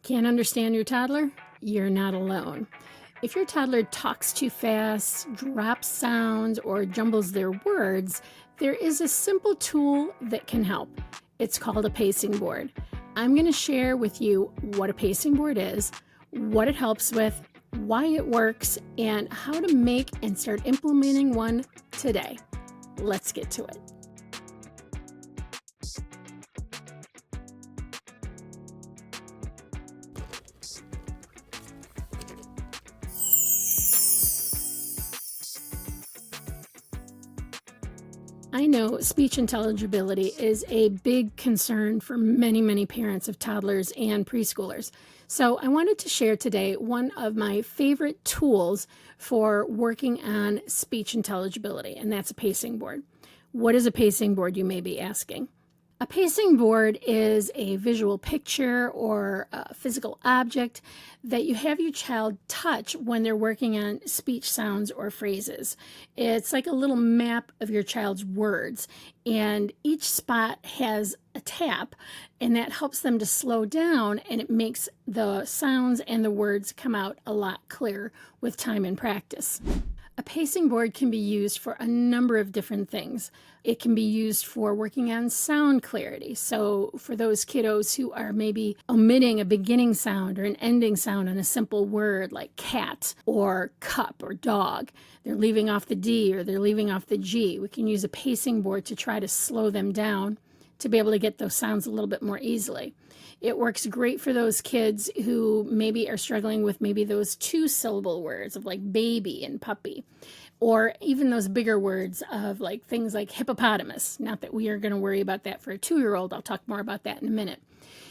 Can't understand your toddler? You're not alone. If your toddler talks too fast, drops sounds, or jumbles their words, there is a simple tool that can help. It's called a pacing board. I'm going to share with you what a pacing board is, what it helps with, why it works, and how to make and start implementing one today. Let's get to it. I know speech intelligibility is a big concern for many parents of toddlers and preschoolers. So I wanted to share today one of my favorite tools for working on speech intelligibility, and that's a pacing board. What is a pacing board, you may be asking? A pacing board is a visual picture or a physical object that you have your child touch when they're working on speech sounds or phrases. It's like a little map of your child's words, and each spot has a tap, and that helps them to slow down, and it makes the sounds and the words come out a lot clearer with time and practice. A pacing board can be used for a number of different things. It can be used for working on sound clarity. So for those kiddos who are maybe omitting a beginning sound or an ending sound on a simple word like cat or cup or dog, they're leaving off the D or they're leaving off the G. We can use a pacing board to try to slow them down to be able to get those sounds a little bit more easily. It works great for those kids who maybe are struggling with maybe those two-syllable words of like baby and puppy, or even those bigger words of like things like hippopotamus. Not that we are going to worry about that for a 2-year-old. I'll talk more about that in a minute.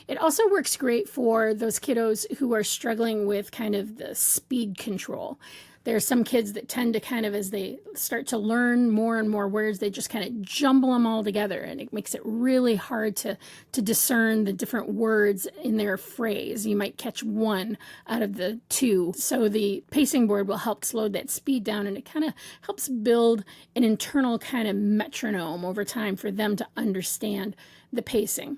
It also works great for those kiddos who are struggling with kind of the speed control. There are some kids that tend to kind of, as they start to learn more and more words, they just kind of jumble them all together, and it makes it really hard to discern the different words in their phrase. You might catch one out of the two. So the pacing board will help slow that speed down, and it kind of helps build an internal kind of metronome over time for them to understand the pacing.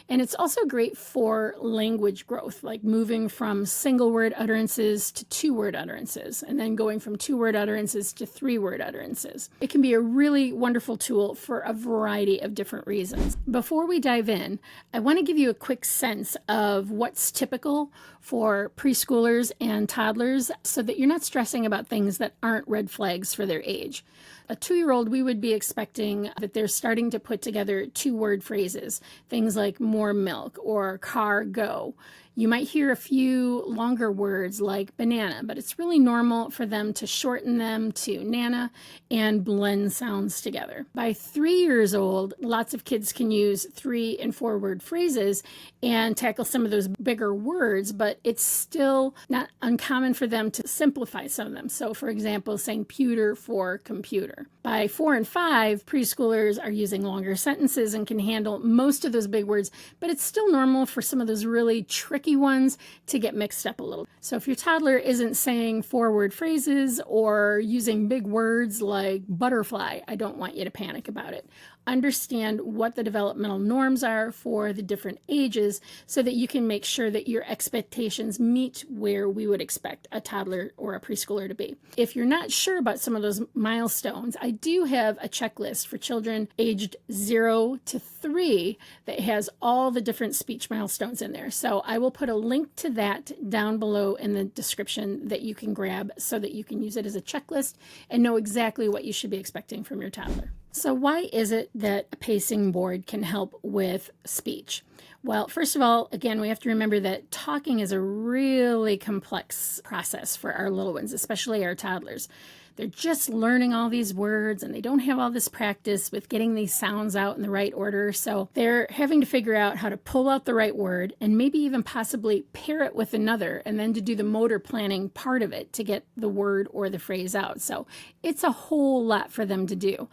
And it's also great for language growth, like moving from single word utterances to 2-word utterances, and then going from 2-word utterances to 3-word utterances. It can be a really wonderful tool for a variety of different reasons. Before we dive in, I want to give you a quick sense of what's typical for preschoolers and toddlers so that you're not stressing about things that aren't red flags for their age. A 2-year-old, we would be expecting that they're starting to put together 2-word phrases, things like more milk or car go. You might hear a few longer words like banana, but it's really normal for them to shorten them to nana and blend sounds together. By 3 years old, lots of kids can use 3- and 4-word phrases and tackle some of those bigger words, but it's still not uncommon for them to simplify some of them. So for example, saying pewter for computer. By 4 and 5, preschoolers are using longer sentences and can handle most of those big words, but it's still normal for some of those really tricky ones to get mixed up a little. So if your toddler isn't saying 4-word phrases or using big words like butterfly, I don't want you to panic about it. Understand what the developmental norms are for the different ages so that you can make sure that your expectations meet where we would expect a toddler or a preschooler to be. If you're not sure about some of those milestones, I do have a checklist for children aged 0 to 3 that has all the different speech milestones in there. So I will put a link to that down below in the description that you can grab so that you can use it as a checklist and know exactly what you should be expecting from your toddler. So why is it that a pacing board can help with speech? Well, first of all, again, we have to remember that talking is a really complex process for our little ones, especially our toddlers. They're just learning all these words and they don't have all this practice with getting these sounds out in the right order. So they're having to figure out how to pull out the right word and maybe even possibly pair it with another and then to do the motor planning part of it to get the word or the phrase out. So it's a whole lot for them to do.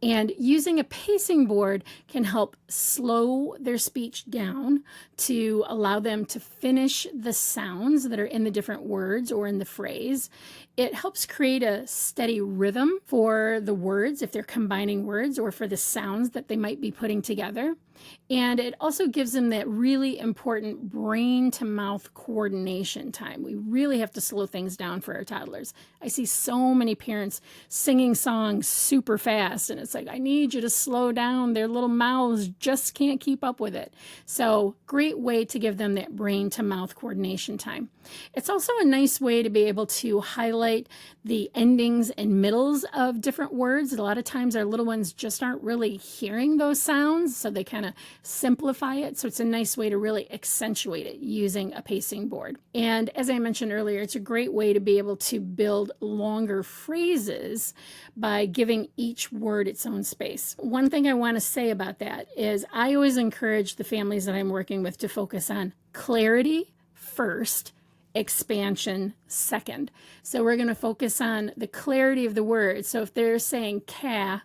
And using a pacing board can help slow their speech down to allow them to finish the sounds that are in the different words or in the phrase. It helps create a steady rhythm for the words if they're combining words or for the sounds that they might be putting together. And it also gives them that really important brain to mouth coordination time. We really have to slow things down for our toddlers. I see so many parents singing songs super fast, and it's like, I need you to slow down. Their little mouths just can't keep up with it. So great way to give them that brain to mouth coordination time. It's also a nice way to be able to highlight the endings and middles of different words. A lot of times our little ones just aren't really hearing those sounds, so they kind of simplify it. So it's a nice way to really accentuate it using a pacing board. And as I mentioned earlier, it's a great way to be able to build longer phrases by giving each word its own space. One thing I want to say about that is I always encourage the families that I'm working with to focus on clarity first, expansion second. So we're going to focus on the clarity of the word. So if they're saying ca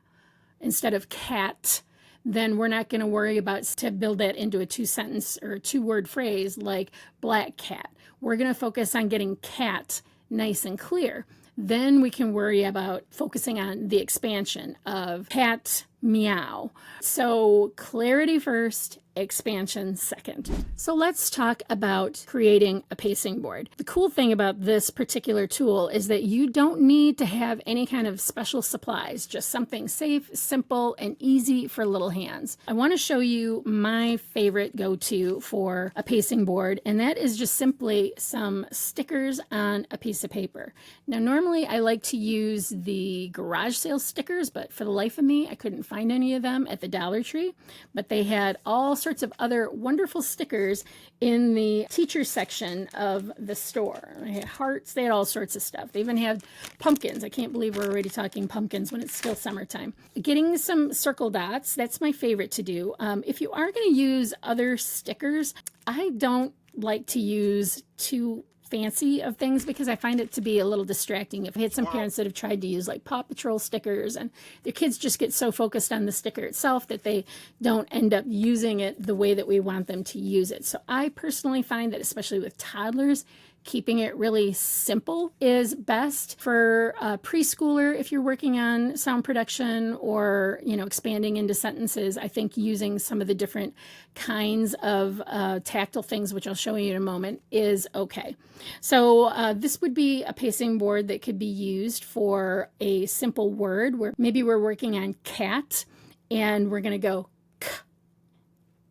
instead of cat, then we're not going to worry about to build that into a 2-sentence or 2-word phrase like black cat. We're going to focus on getting cat nice and clear. Then we can worry about focusing on the expansion of cat meow. So clarity first, expansion second. So let's talk about creating a pacing board. The cool thing about this particular tool is that you don't need to have any kind of special supplies, just something safe, simple, and easy for little hands. I want to show you my favorite go-to for a pacing board, and that is just simply some stickers on a piece of paper. Now, normally I like to use the garage sale stickers, but for the life of me, I couldn't find any of them at the Dollar Tree, but they had all sorts of other wonderful stickers in the teacher section of the store. They had hearts, they had all sorts of stuff. They even had pumpkins. I can't believe we're already talking pumpkins when it's still summertime. Getting some circle dots, that's my favorite to do. If you are going to use other stickers, I don't like to use too fancy of things because I find it to be a little distracting. I've had some parents that have tried to use like Paw Patrol stickers, and their kids just get so focused on the sticker itself that they don't end up using it the way that we want them to use it. So I personally find that, especially with toddlers, keeping it really simple is best. For a preschooler, if you're working on sound production or, expanding into sentences, I think using some of the different kinds of tactile things, which I'll show you in a moment, is okay. So this would be a pacing board that could be used for a simple word where maybe we're working on cat and we're going to go k,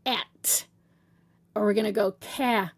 at, or we're going to go cat,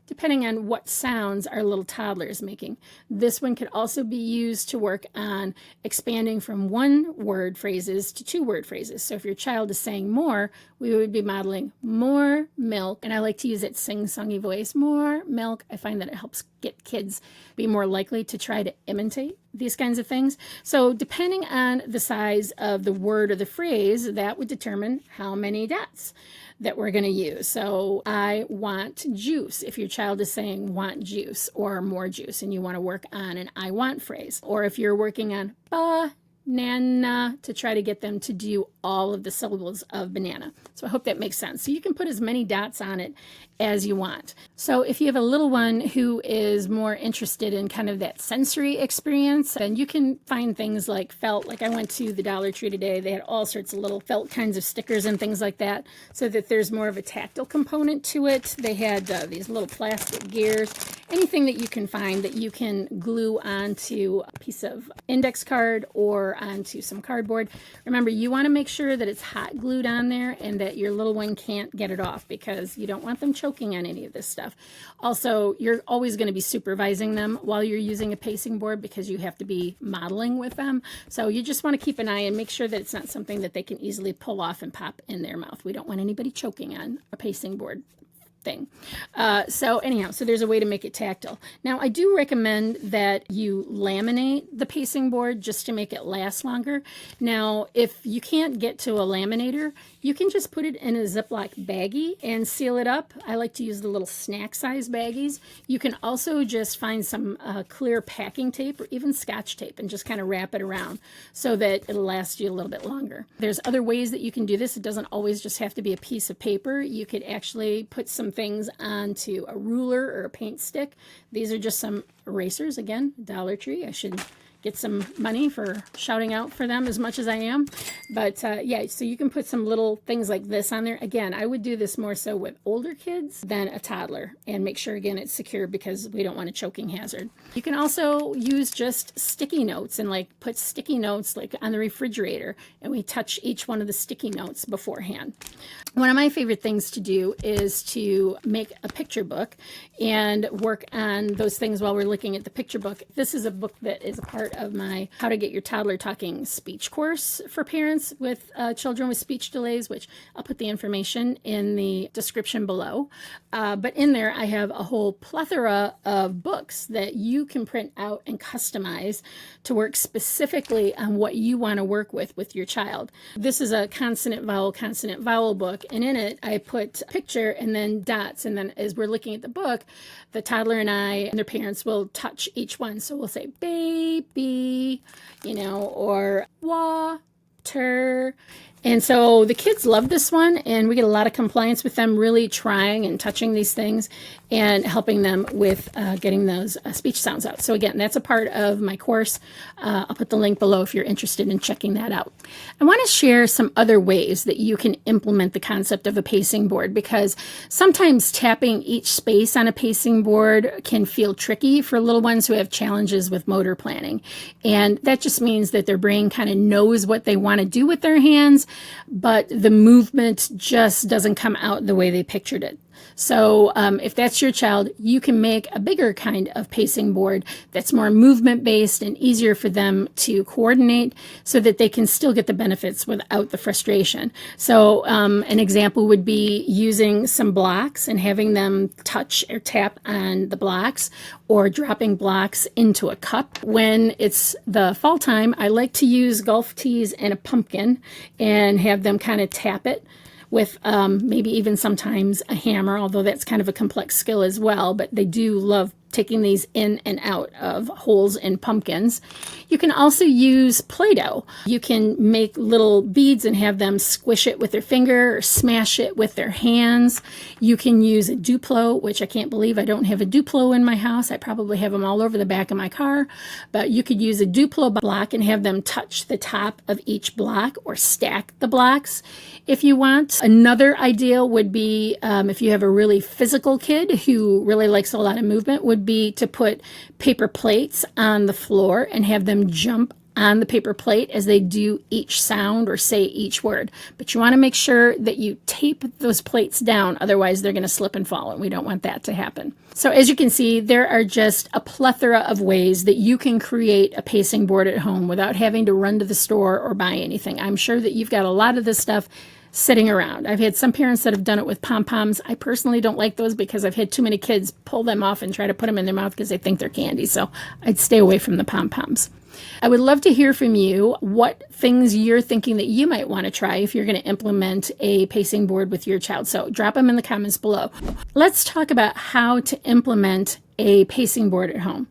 depending on what sounds our little toddler is making. This one could also be used to work on expanding from 1-word phrases to 2-word phrases. So if your child is saying more, we would be modeling more milk. And I like to use that sing-songy voice, more milk. I find that it helps get kids be more likely to try to imitate these kinds of things. So depending on the size of the word or the phrase, that would determine how many dots that we're going to use. So I want juice. If your child is saying want juice or more juice and you want to work on an I want phrase, or if you're working on banana to try to get them to do all of the syllables of banana. So I hope that makes sense. So you can put as many dots on it as you want. So if you have a little one who is more interested in kind of that sensory experience, then you can find things like felt. Like I went to the Dollar Tree today. They had all sorts of little felt kinds of stickers and things like that, so that there's more of a tactile component to it. They had these little plastic gears, anything that you can find that you can glue onto a piece of index card or onto some cardboard. Remember, you want to make sure that it's hot glued on there and that your little one can't get it off, because you don't want them choking on any of this stuff. Also, you're always going to be supervising them while you're using a pacing board because you have to be modeling with them. So you just want to keep an eye and make sure that it's not something that they can easily pull off and pop in their mouth. We don't want anybody choking on a pacing board thing. So there's a way to make it tactile. Now, I do recommend that you laminate the pacing board just to make it last longer. Now, if you can't get to a laminator, you can just put it in a Ziploc baggie and seal it up. I like to use the little snack size baggies. You can also just find some clear packing tape or even Scotch tape and just kind of wrap it around so that it'll last you a little bit longer. There's other ways that you can do this. It doesn't always just have to be a piece of paper. You could actually put some things onto a ruler or a paint stick. These are just some erasers, again, Dollar Tree. I should get some money for shouting out for them as much as I am. But yeah, so you can put some little things like this on there. Again, I would do this more so with older kids than a toddler, and make sure, again, it's secure because we don't want a choking hazard. You can also use just sticky notes and like put sticky notes like on the refrigerator, and we touch each one of the sticky notes beforehand. One of my favorite things to do is to make a picture book and work on those things while we're looking at the picture book. This is a book that is a part of my How to Get Your Toddler Talking speech course for parents with children with speech delays, which I'll put the information in the description below. But in there, I have a whole plethora of books that you can print out and customize to work specifically on what you want to work with your child. This is a consonant vowel book, and in it I put a picture and then dots, and then as we're looking at the book, the toddler and I and their parents will touch each one. So we'll say baby, or water. And so the kids love this one, and we get a lot of compliance with them really trying and touching these things and helping them with getting those speech sounds out. So again, that's a part of my course. I'll put the link below if you're interested in checking that out. I want to share some other ways that you can implement the concept of a pacing board, because sometimes tapping each space on a pacing board can feel tricky for little ones who have challenges with motor planning. And that just means that their brain kind of knows what they want to do with their hands, but the movement just doesn't come out the way they pictured it. So if that's your child, you can make a bigger kind of pacing board that's more movement based and easier for them to coordinate so that they can still get the benefits without the frustration. So an example would be using some blocks and having them touch or tap on the blocks, or dropping blocks into a cup. When it's the fall time, I like to use golf tees and a pumpkin and have them kind of tap it with maybe even sometimes a hammer, although that's kind of a complex skill as well, but they do love taking these in and out of holes in pumpkins. You can also use Play-Doh. You can make little beads and have them squish it with their finger or smash it with their hands. You can use a Duplo, which I can't believe I don't have a Duplo in my house. I probably have them all over the back of my car, but you could use a Duplo block and have them touch the top of each block or stack the blocks if you want. Another idea would be if you have a really physical kid who really likes a lot of movement, would be to put paper plates on the floor and have them jump on the paper plate as they do each sound or say each word. But you want to make sure that you tape those plates down, otherwise they're going to slip and fall, and we don't want that to happen. So as you can see, there are just a plethora of ways that you can create a pacing board at home without having to run to the store or buy anything. I'm sure that you've got a lot of this stuff sitting around. I've had some parents that have done it with pom-poms. I personally don't like those because I've had too many kids pull them off and try to put them in their mouth because they think they're candy. So I'd stay away from the pom-poms. I would love to hear from you what things you're thinking that you might want to try if you're going to implement a pacing board with your child. So drop them in the comments below. Let's talk about how to implement a pacing board at home.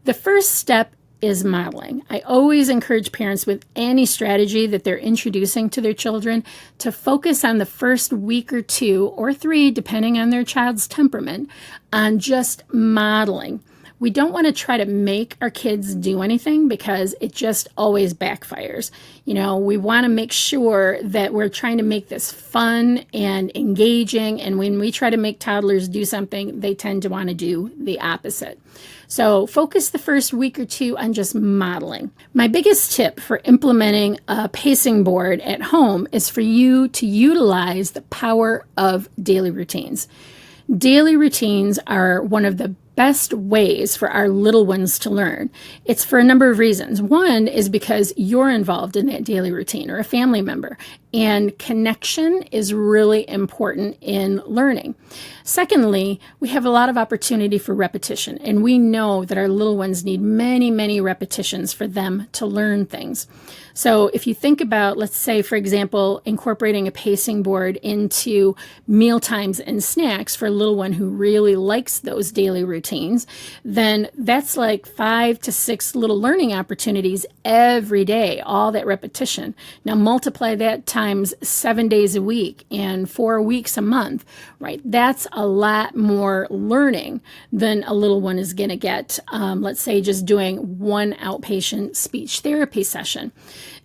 The first step is modeling. I always encourage parents with any strategy that they're introducing to their children to focus on the first week or 2 or 3, depending on their child's temperament, on just modeling. We don't want to try to make our kids do anything because it just always backfires. We want to make sure that we're trying to make this fun and engaging. And when we try to make toddlers do something, they tend to want to do the opposite. So focus the first week or 2 on just modeling. My biggest tip for implementing a pacing board at home is for you to utilize the power of daily routines. Daily routines are one of the best ways for our little ones to learn. It's for a number of reasons. One is because you're involved in that daily routine, or a family member, and connection is really important in learning. Secondly, we have a lot of opportunity for repetition, and we know that our little ones need many, many repetitions for them to learn things. So if you think about, let's say, for example, incorporating a pacing board into meal times and snacks for a little one who really likes those daily routines, then that's like 5 to 6 little learning opportunities every day, all that repetition. Now multiply that sometimes 7 days a week and 4 weeks a month, right? That's a lot more learning than a little one is going to get, let's say, just doing one outpatient speech therapy session.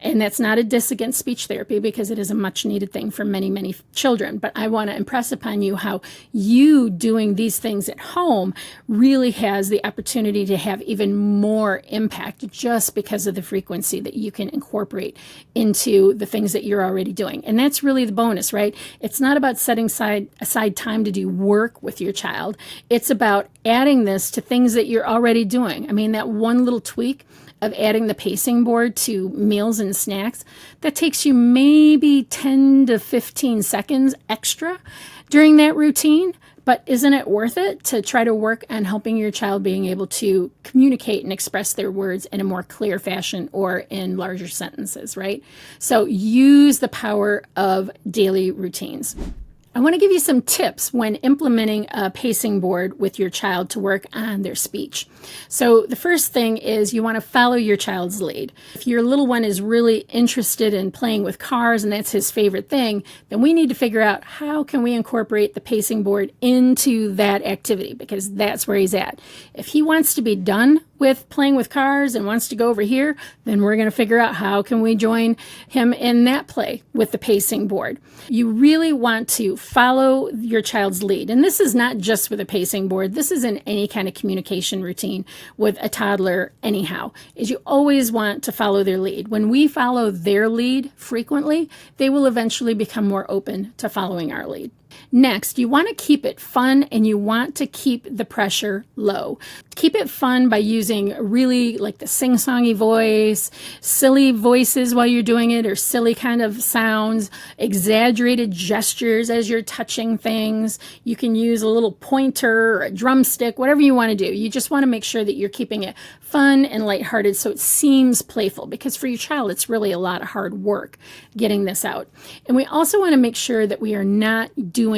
And that's not a diss against speech therapy, because it is a much needed thing for many, many children. But I want to impress upon you how you doing these things at home really has the opportunity to have even more impact, just because of the frequency that you can incorporate into the things that you're already doing. And that's really the bonus, right? It's not about setting aside time to do work with your child. It's about adding this to things that you're already doing. I mean, that one little tweak of adding the pacing board to meals and snacks, that takes you maybe 10 to 15 seconds extra during that routine. But isn't it worth it to try to work on helping your child being able to communicate and express their words in a more clear fashion or in larger sentences, right? So use the power of daily routines. I want to give you some tips when implementing a pacing board with your child to work on their speech. So the first thing is you want to follow your child's lead. If your little one is really interested in playing with cars and that's his favorite thing, then we need to figure out how can we incorporate the pacing board into that activity, because that's where he's at. If he wants to be done with playing with cars and wants to go over here, then we're going to figure out how can we join him in that play with the pacing board. You really want to follow your child's lead. And this is not just with a pacing board. This is in any kind of communication routine with a toddler anyhow, is you always want to follow their lead. When we follow their lead frequently, they will eventually become more open to following our lead. Next, you want to keep it fun and you want to keep the pressure low. Keep it fun by using really like the sing-songy voice, silly voices while you're doing it, or silly kind of sounds, exaggerated gestures as you're touching things. You can use a little pointer or a drumstick, whatever you want to do. You just want to make sure that you're keeping it fun and lighthearted so it seems playful, because for your child, it's really a lot of hard work getting this out. And we also want to make sure that we are not doing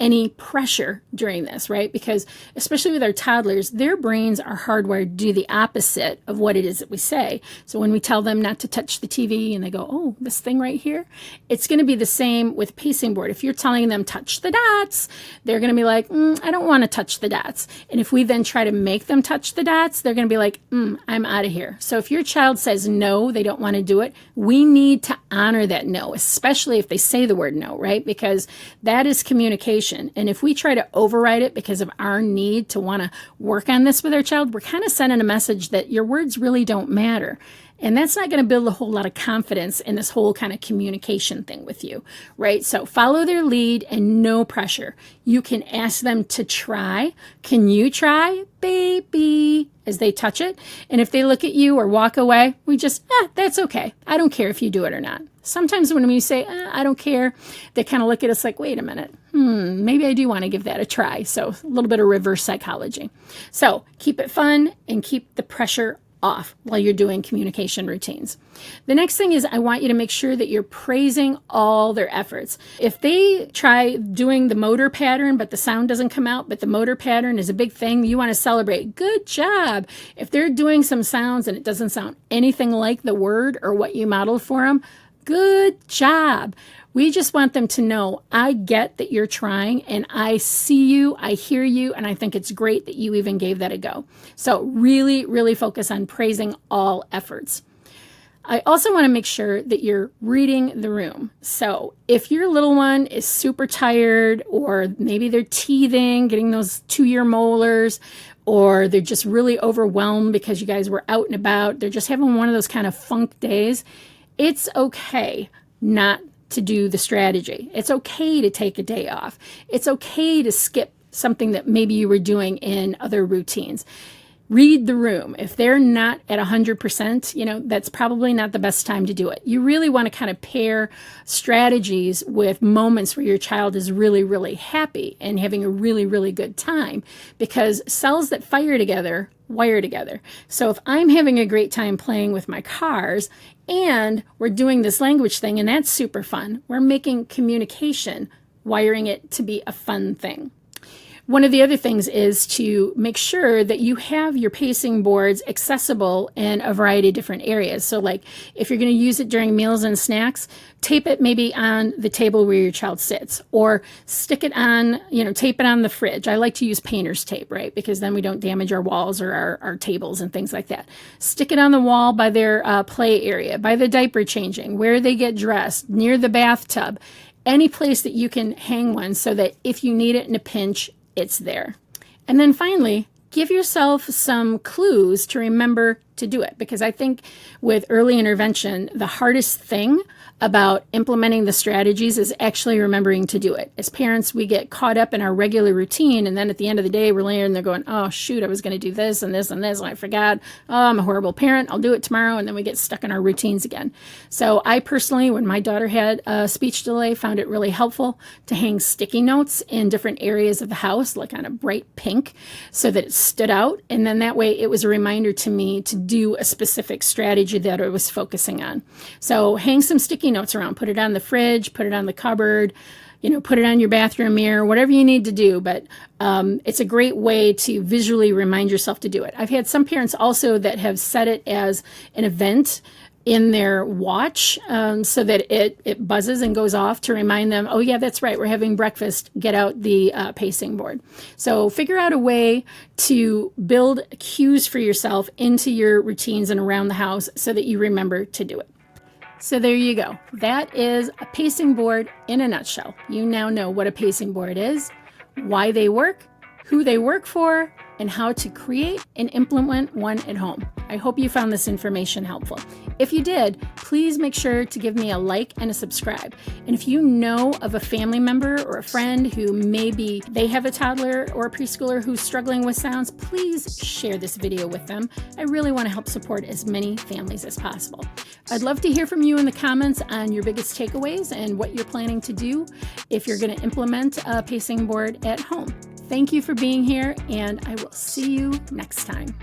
any pressure during this, right? Because especially with our toddlers, their brains are hardwired to do the opposite of what it is that we say. So when we tell them not to touch the TV and they go, oh, this thing right here, it's going to be the same with pacing board. If you're telling them touch the dots, they're going to be like, I don't want to touch the dots. And if we then try to make them touch the dots, they're going to be like, I'm out of here. So if your child says no, they don't want to do it, we need to honor that no, especially if they say the word no, right? Because that is communication. And if we try to override it because of our need to want to work on this with our child, we're kind of sending a message that your words really don't matter. And that's not going to build a whole lot of confidence in this whole kind of communication thing with you, right? So follow their lead and no pressure. You can ask them to try. Can you try, baby, as they touch it? And if they look at you or walk away, we just, that's okay. I don't care if you do it or not. Sometimes when we say, I don't care, they kind of look at us like, wait a minute, maybe I do want to give that a try. So a little bit of reverse psychology. So keep it fun and keep the pressure off while you're doing communication routines. The next thing is I want you to make sure that you're praising all their efforts. If they try doing the motor pattern, but the sound doesn't come out, but the motor pattern is a big thing, you want to celebrate. Good job. If they're doing some sounds and it doesn't sound anything like the word or what you modeled for them, good job. We just want them to know, I get that you're trying and I see you, I hear you, and I think it's great that you even gave that a go. So really, really focus on praising all efforts. I also want to make sure that you're reading the room. So if your little one is super tired, or maybe they're teething, getting those 2-year molars, or they're just really overwhelmed because you guys were out and about, they're just having one of those kind of funk days, it's okay not to do the strategy. It's okay to take a day off. It's okay to skip something that maybe you were doing in other routines. Read the room. If they're not at 100%, that's probably not the best time to do it. You really want to kind of pair strategies with moments where your child is really, really happy and having a really, really good time, because cells that fire together wire together. So if I'm having a great time playing with my cars and we're doing this language thing and that's super fun, we're making communication, wiring it to be a fun thing. One of the other things is to make sure that you have your pacing boards accessible in a variety of different areas. So like if you're going to use it during meals and snacks, tape it maybe on the table where your child sits, or stick it on, tape it on the fridge. I like to use painter's tape, right? Because then we don't damage our walls or our tables and things like that. Stick it on the wall by their play area, by the diaper changing, where they get dressed, near the bathtub, any place that you can hang one so that if you need it in a pinch, it's there. And then finally, give yourself some clues to remember to do it, because I think with early intervention, the hardest thing about implementing the strategies is actually remembering to do it. As parents, we get caught up in our regular routine, and then at the end of the day, we're laying there going, oh shoot, I was going to do this and this and this, and I forgot. Oh, I'm a horrible parent. I'll do it tomorrow. And then we get stuck in our routines again. So I personally, when my daughter had a speech delay, found it really helpful to hang sticky notes in different areas of the house, like on a bright pink, so that it stood out. And then that way it was a reminder to me to do a specific strategy that I was focusing on. So hang some sticky notes around, put it on the fridge, put it on the cupboard, put it on your bathroom mirror, whatever you need to do. But it's a great way to visually remind yourself to do it. I've had some parents also that have set it as an event in their watch so that it buzzes and goes off to remind them, oh yeah, that's right, we're having breakfast, get out the pacing board. So figure out a way to build cues for yourself into your routines and around the house so that you remember to do it. So there you go. That is a pacing board in a nutshell. You now know what a pacing board is, why they work, who they work for, and how to create and implement one at home. I hope you found this information helpful. If you did, please make sure to give me a like and a subscribe. And if you know of a family member or a friend who maybe they have a toddler or a preschooler who's struggling with sounds, please share this video with them. I really want to help support as many families as possible. I'd love to hear from you in the comments on your biggest takeaways and what you're planning to do if you're going to implement a pacing board at home. Thank you for being here, and I will see you next time.